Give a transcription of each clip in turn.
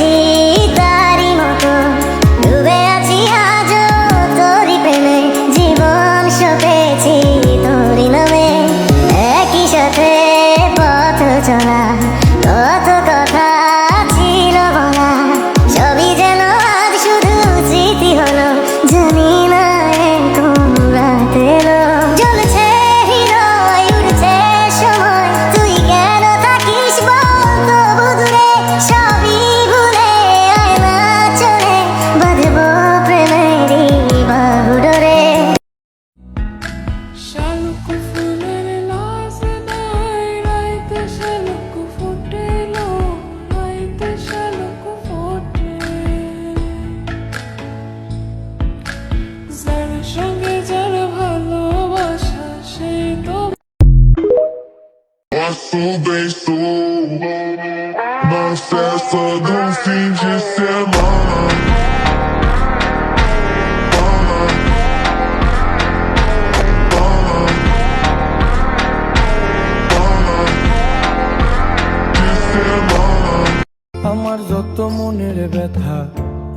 পেয়েছি তারি মতো ডুবে আছি আজও তোরি প্রেমে জীবন সপেছি তোরি নামে একই সাথে পথ চলা কত কথা ছিল বলা সবই যেন আজ শুধু স্মৃতি হলো জানি না তোমরা তেলো জ্বলছে হৃদয় উড়ছে সময় তুই কেন থাকিস বল তবু দূরে সবই ভুলে আয় না চলে বাঁধবো প্রেমেরই বাহু ডোরে শালুক ফুলের লাজ নাই রাইতে শালুক ফোটে লো রাইতে শালুক ফোটে যার সঙ্গে যার ভালোবাসা সেই তো Passou bem, estou na festa do fim de semana. আমার যত মনের ব্যথা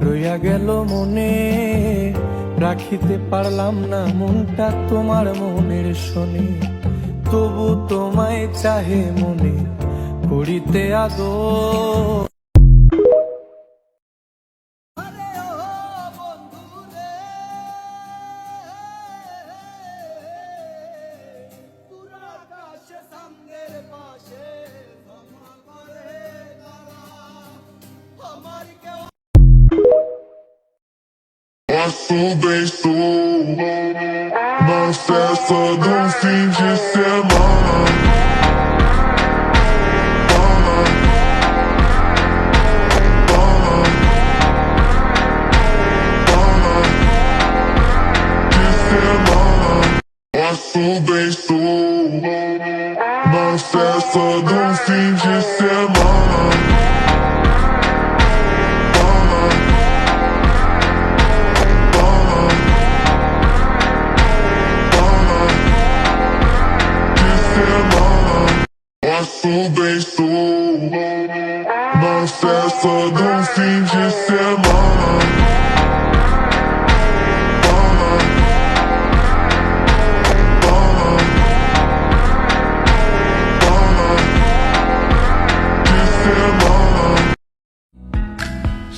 রইয়া গেল মনে রাখিতে পারলাম না মনটা তোমার মনের শোনে তবু তোমায় চাহে মনে করিতে আদর Passou bem, estou na festa do fim de semana. Passou bem, estou na festa do fim de semana. Passou bem, estou na festa do fim de semana.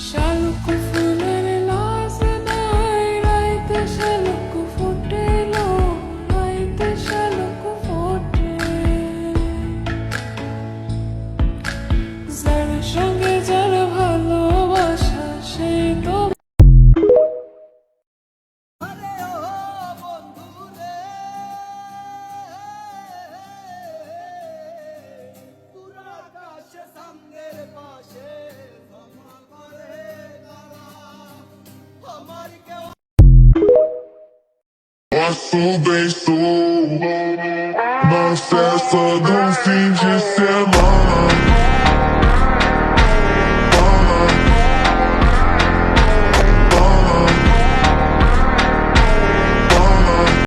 শালুক ফুলের লাজ নাই রাইতে শালুক ফোটে লো রাইতে শালুক ফোটে যার সঙ্গে যার ভালোবাসা সেই তো Passou bem, estou na festa do fim de semana.